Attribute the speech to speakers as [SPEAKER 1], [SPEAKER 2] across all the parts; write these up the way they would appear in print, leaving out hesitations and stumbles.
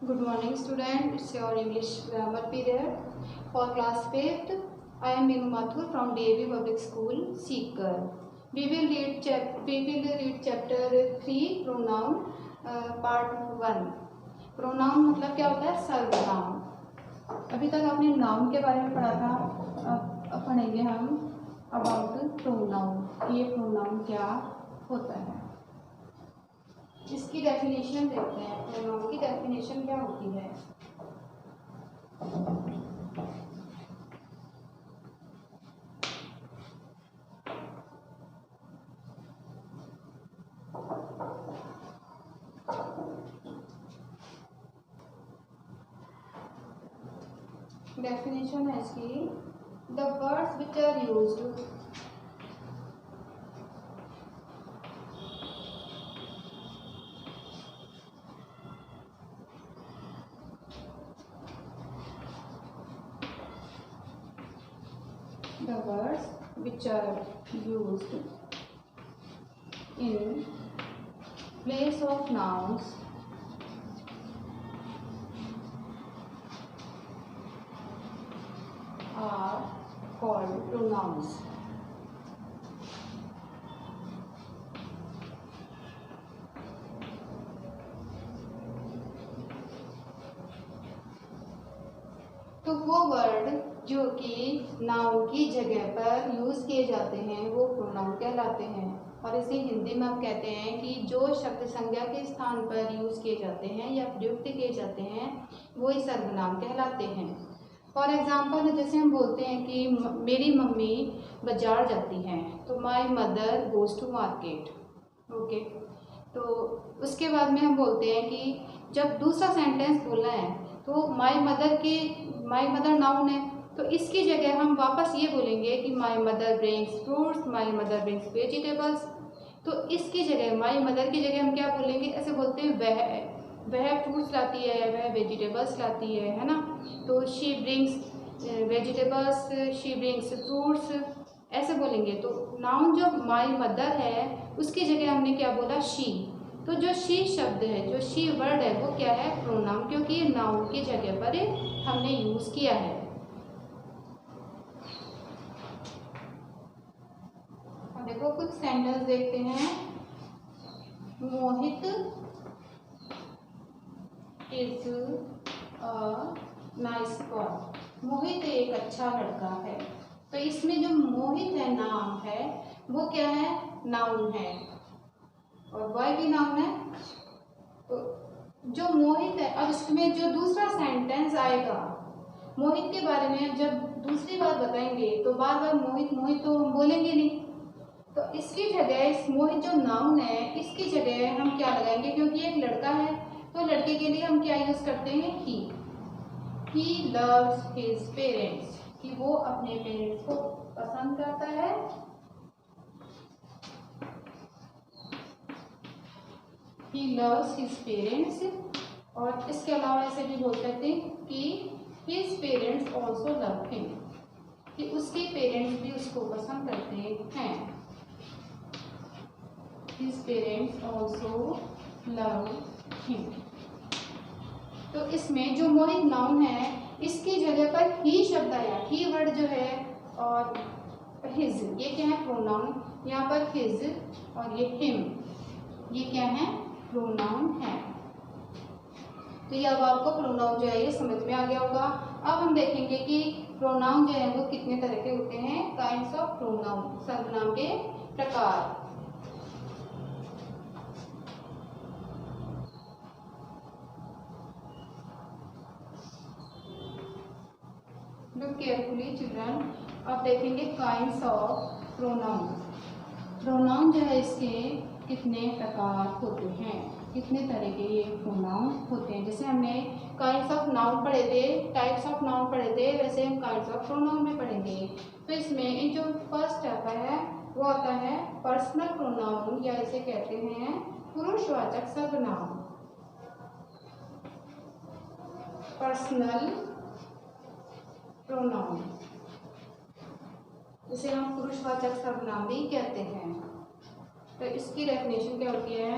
[SPEAKER 1] Good morning, student. It's your English grammar period for class 5th. I am Meenu Mathur from DAV Public School, Seeker. We will read chapter 3 pronoun part 1. Pronoun मतलब क्या होता है? सर्वनाम। अभी तक आपने noun के बारे में पढ़ा था। अब पढ़ेंगे हम अबाउट प्रोनाउन। ये प्रोनाउन क्या होता है, इसकी डेफिनेशन देखते हैं। प्रोनाउन की डेफिनेशन क्या होती है? डेफिनेशन है इसकी, the words which are used the words which are used in place of nouns are called pronouns. तो वो वर्ड जो कि नाउन की जगह पर यूज़ किए जाते हैं वो प्रोनाउन कहलाते हैं। और इसे हिंदी में हम कहते हैं कि जो शब्द संज्ञा के स्थान पर यूज़ किए जाते हैं या प्रयुक्त किए जाते हैं वो ही सर्वनाम कहलाते हैं। फॉर एग्जाम्पल, जैसे हम बोलते हैं कि मेरी मम्मी बाजार जाती हैं, तो my mother goes to market. Okay, तो उसके बाद में हम बोलते हैं कि जब दूसरा सेंटेंस बोलना है तो माई मदर नाउन है, तो इसकी जगह हम वापस ये बोलेंगे कि my mother brings fruits, my mother brings vegetables. तो इसकी जगह माई मदर की जगह हम क्या बोलेंगे? ऐसे बोलते हैं वह फ्रूट्स लाती है, वह वेजिटेबल्स लाती है ना। तो she brings vegetables, she brings fruits, ऐसे बोलेंगे। तो नाउन जो माई मदर है उसकी जगह हमने क्या बोला? शी। तो जो शी शब्द है, जो शी वर्ड है, वो क्या है? प्रोनाउन, क्योंकि ये नाउन की जगह पर हमने यूज़ किया है। देखो कुछ सेंटेंस देखते हैं। मोहित इज अ नाइस बॉय। मोहित एक अच्छा लड़का है। तो इसमें जो मोहित है नाम है वो क्या है? नाउन है, और बॉय भी नाउन है। तो जो मोहित है, अब इसमें जो दूसरा सेंटेंस आएगा मोहित के बारे में, जब दूसरी बार बताएंगे तो बार बार मोहित मोहित तो हम बोलेंगे नहीं। तो इसकी जगह, इस मोहित जो नाउन है इसकी जगह हम क्या लगाएंगे? क्योंकि एक लड़का है तो लड़के के लिए हम क्या यूज करते हैं? ही लव्स हिज पेरेंट्स, कि वो अपने पेरेंट्स को पसंद करता है। He loves his parents. और इसके अलावा ऐसे भी बोल सकते हैं कि his parents also love him, कि उसके पेरेंट्स भी उसको पसंद करते हैं। His parents also love him। तो इसमें जो मोहित नाउन है इसकी जगह पर ही शब्द आया, ही वर्ड जो है, और हिज, ये क्या है? प्रोनाउन। यहाँ पर हिज और ये हिम, ये क्या है? प्रोनाउन है। तो ये अब आपको प्रोनाउन जो है ये समझ में आ गया होगा। अब हम देखेंगे कि प्रोनाउन जो है वो कितने तरह के होते हैं। काइंड्स ऑफ प्रोनाउन, सर्वनाम के प्रकार। Look carefully children। अब देखेंगे काइंड्स ऑफ प्रोनाउन। प्रोनाउन जो है इसके कितने प्रकार होते हैं, कितने तरह के ये प्रोनाउन होते हैं। जैसे हमने काइंड्स ऑफ नाउन पढ़े थे, टाइप्स ऑफ नाउन पढ़े थे, वैसे हम काइंड्स ऑफ प्रोनाउन में पढ़ेंगे। तो इसमें जो फर्स्ट आता है वो आता है पर्सनल प्रोनाउन, या इसे कहते हैं पुरुषवाचक सर्वनाम। पर्सनल प्रोनाउन, जिसे हम पुरुषवाचक सर्वनाम भी कहते हैं। तो इसकी डेफिनेशन क्या होती है?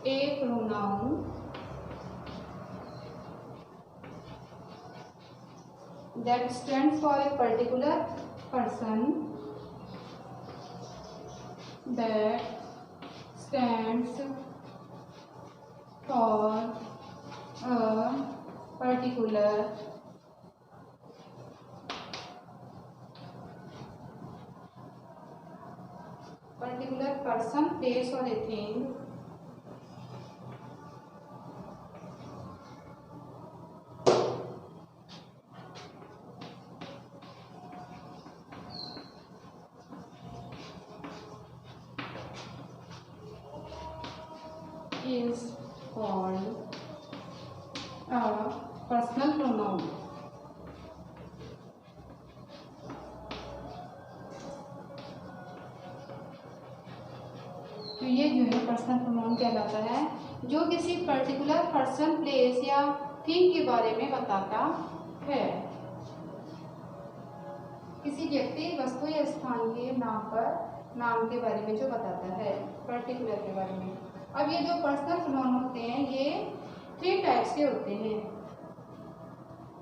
[SPEAKER 1] ए pronoun that stands for a particular person, that stands for a particular person, place or a thing, is called a personal pronoun. तो ये जो है पर्सनल प्रोनाउन कहलाता है, जो किसी पर्टिकुलर पर्सन, प्लेस या थिंग के बारे में बताता है। किसी व्यक्ति, वस्तु या स्थान के नाम के बारे में जो बताता है, पर्टिकुलर के बारे में। अब ये जो पर्सनल प्रोनाउन होते हैं ये 3 टाइप्स के होते हैं।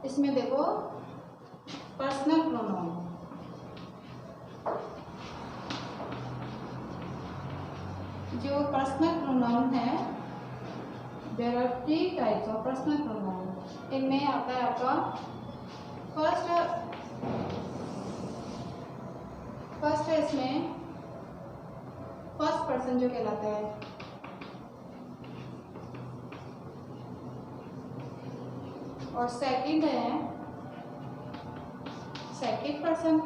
[SPEAKER 1] इसमें देखो पर्सनल प्रोनाउन, जो पर्सनल प्रोनाउन है, there are 3 types of personal pronoun. इनमें आता है आपका फर्स्ट है इसमें फर्स्ट पर्सन जो कहलाता है, और सेकंड है सेकंड पर्सन,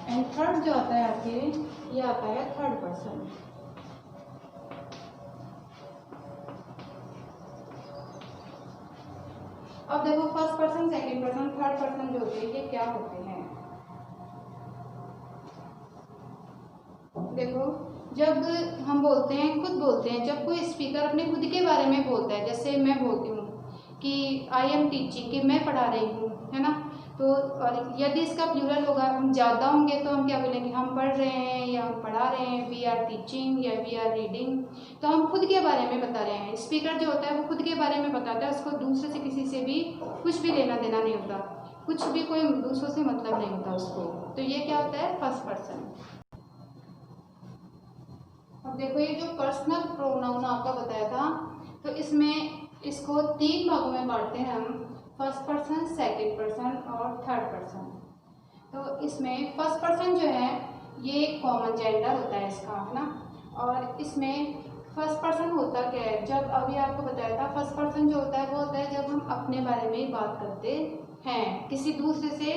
[SPEAKER 1] एंड थर्ड जो आता है आपके, ये आता है थर्ड पर्सन। अब देखो first person, second person, third person जो होते हैं ये क्या होते हैं। देखो जब हम बोलते हैं, खुद बोलते हैं, जब कोई स्पीकर अपने खुद के बारे में बोलता है, जैसे मैं बोलती हूँ कि आई एम टीचिंग, कि मैं पढ़ा रही हूँ, है ना। तो और यदि इसका प्लूरल होगा, हम ज़्यादा होंगे तो हम क्या बोलेंगे, हम पढ़ रहे हैं या हम पढ़ा रहे हैं, वी आर टीचिंग या वी आर रीडिंग। तो हम खुद के बारे में बता रहे हैं। स्पीकर जो होता है वो खुद के बारे में बताता है, उसको दूसरे से किसी से भी कुछ भी लेना देना नहीं होता, कुछ भी कोई दूसरों से मतलब नहीं होता उसको। तो ये क्या होता है, फर्स्ट पर्सन। अब देखो ये जो पर्सनल प्रोनाउन आपका बताया था, तो इसमें इसको 3 भागों में बांटते हैं हम, फर्स्ट पर्सन, सेकंड पर्सन और थर्ड पर्सन। तो इसमें फर्स्ट पर्सन जो है ये कॉमन जेंडर होता है इसका, है ना। और इसमें फर्स्ट पर्सन होता क्या है, जब अभी आपको बताया था, फर्स्ट पर्सन जो होता है वो होता है जब हम अपने बारे में ही बात करते हैं, किसी दूसरे से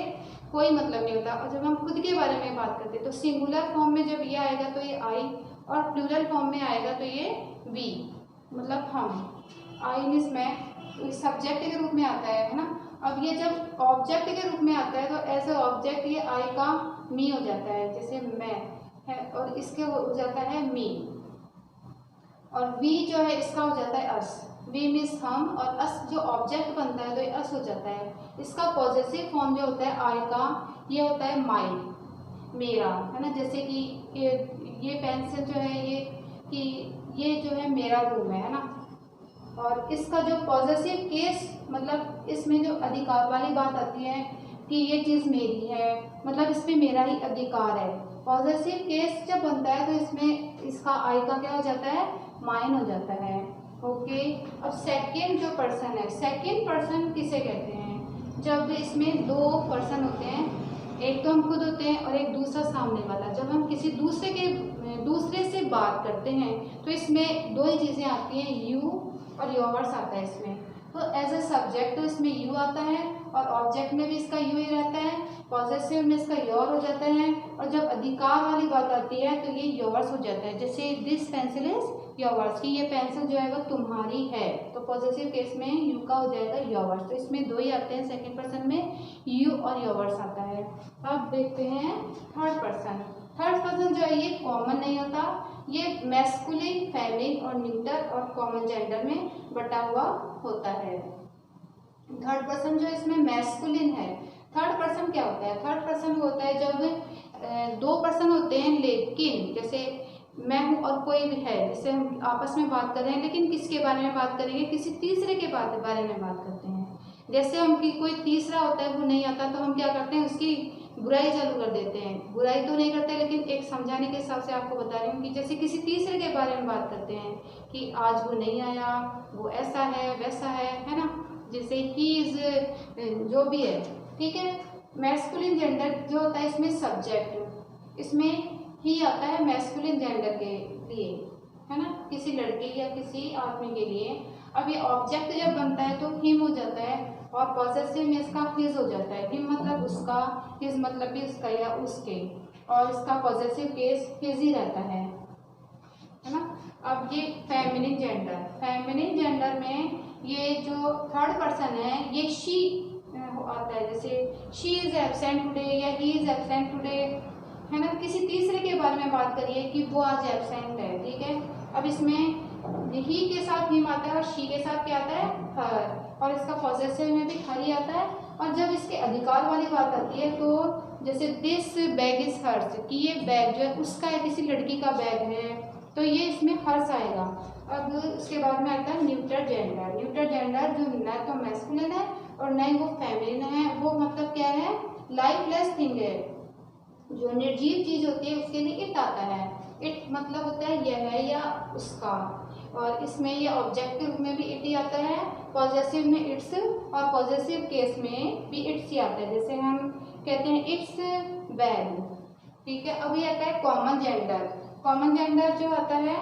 [SPEAKER 1] कोई मतलब नहीं होता। और जब हम खुद के बारे में बात करते हैं तो सिंगुलर फॉर्म में जब ये आएगा तो ये आई, और प्लूरल फॉर्म में आएगा तो ये वी, मतलब हम। आई मीन्स मैं, सब्जेक्ट के रूप में आता है ना। अब ये जब ऑब्जेक्ट के रूप में आता है तो एज ए ऑब्जेक्ट ये आई का मी हो जाता है, जैसे मैं है, और इसके हो जाता है मी। और वी जो है इसका हो जाता है अस, वी मीन्स हम, और अस जो ऑब्जेक्ट बनता है तो ये अस हो जाता है। इसका पॉजेसिव फॉर्म जो होता है आई का, ये होता है माई, मेरा, है ना। जैसे कि ये पेंसिल जो है ये, कि ये जो है मेरा रूम है ना। और इसका जो पॉजेसिव केस, मतलब इसमें जो अधिकार वाली बात आती है कि ये चीज़ मेरी है, मतलब इसमें मेरा ही अधिकार है। पॉजेसिव केस जब बनता है तो इसमें इसका आई का क्या हो जाता है, माइन हो जाता है। ओके। अब सेकेंड जो पर्सन है, सेकेंड पर्सन किसे कहते हैं, जब इसमें 2 पर्सन होते हैं, एक तो हम खुद होते हैं और एक दूसरा सामने वाला। जब हम किसी दूसरे से बात करते हैं तो इसमें 2 ही चीज़ें आती हैं, यू और योवर्स आता है इसमें। तो एज ए सब्जेक्ट तो इसमें यू आता है, और ऑब्जेक्ट में भी इसका यू ही रहता है, पॉजेसिव में इसका योर हो जाता है, और जब अधिकार वाली बात आती है तो ये योवर्स हो जाता है। जैसे दिस पेंसिल इज योवर्स, की ये पेंसिल जो है वो तुम्हारी है, तो पॉजेसिव केस में यू का हो जाएगा योवर्स। तो इसमें 2 ही आते हैं, सेकेंड पर्सन में यू और योवर्स आता है। अब देखते हैं थर्ड पर्सन। थर्ड पर्सन जो है ये कॉमन नहीं होता, ये मैस्कुलिन, फेमिनिन और न्यूटर और कॉमन जेंडर में बटा हुआ होता है। थर्ड पर्सन जो इसमें मैस्कुलिन है। थर्ड पर्सन क्या होता है, थर्ड पर्सन होता है जब 2 पर्सन होते हैं लेकिन, जैसे मैं हूँ और कोई भी है, जिससे हम आपस में बात कर रहे हैं, लेकिन किसके बारे में बात करेंगे, किसी तीसरे के बारे में बात करते हैं। जैसे हम कि कोई तीसरा होता है वो नहीं आता तो हम क्या करते हैं, उसकी बुराई चालू कर देते हैं। बुराई तो नहीं करते, लेकिन एक समझाने के हिसाब से आपको बता रही हूँ कि जैसे किसी तीसरे के बारे में बात करते हैं कि आज वो नहीं आया, वो ऐसा है वैसा है ना। जैसे ही इज, जो भी है, ठीक है। मैस्कुलिन जेंडर जो होता है इसमें सब्जेक्ट, इसमें ही आता है मैस्कुलिन जेंडर के लिए, है ना, किसी लड़की या किसी आदमी के लिए। अब ये ऑब्जेक्ट जब बनता है तो हिम हो जाता है, और पॉसेसिव में इसका हिज हो जाता है। हिम मतलब उसका, हिज मतलब भी उसका या उसके, और इसका पॉसेसिव केस हिज ही रहता है ना। अब ये फेमिनिन जेंडर, फेमिनिन जेंडर में ये जो थर्ड पर्सन है ये शी आता है। जैसे शी इज एब्सेंट टुडे या ही इज एब्सेंट टुडे, है ना। किसी तीसरे के बारे में बात करिए कि वो आज एब्सेंट है, ठीक है। अब इसमें ही के साथ हिम आता है और शी के साथ क्या आता है, हर, और इसका पॉसेसिव में भी हर ही आता है। और जब इसके अधिकार वाली बात आती है तो जैसे दिस बैग इज हर्स, कि ये बैग जो है उसका है, किसी लड़की का बैग है, तो ये इसमें हर्स आएगा। अब उसके बाद में आता है न्यूट्रल जेंडर। न्यूट्रल जेंडर जो न तो मैस्कुलिन है और न ही वो फेमिनिन है, वो मतलब क्या है, लाइफलेस थिंग है, जो निर्जीव चीज होती है उसके लिए इट आता है। इट मतलब होता है यह है या उसका, और इसमें ये ऑब्जेक्ट के रूप में भी इट ही आता है, पॉजेसिव में इट्स, और पॉजेसिव केस में भी इट्स ही आता है। जैसे हम कहते हैं इट्स बैग, ठीक है। अभी आता है कॉमन जेंडर। कॉमन जेंडर जो आता है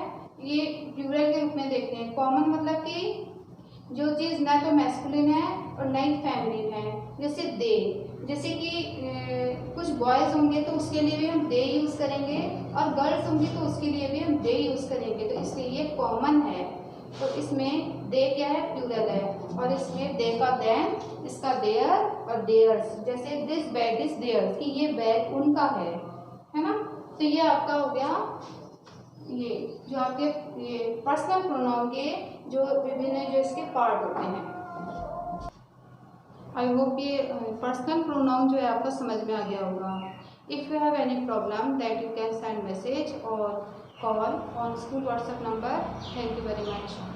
[SPEAKER 1] ये प्लूरल के रूप में देखते हैं। कॉमन मतलब कि जो चीज़ ना तो मैस्कुलिन है और ना ही फेमिनिन है, जैसे दे, जैसे कि कुछ बॉयज़ होंगे तो उसके लिए भी हम दे यूज़ करेंगे, और गर्ल्स होंगी तो उसके लिए भी हम दे यूज़ करेंगे, तो इसलिए ये कॉमन है। तो इसमें दे क्या है, प्लूरल है, और इसमें दे का देम, इसका देयर और देयर्स। जैसे दिस बैग इज देयर्स, कि ये बैग उनका है ना। तो ये आपका हो गया ये जो आपके ये पर्सनल प्रोनाउन के जो विभिन्न जो इसके पार्ट होते हैं। आई होप ये पर्सनल प्रोनाउन जो है आपको समझ में आ गया होगा। If you have any problem that you can send message और call on school WhatsApp number. Thank you very much.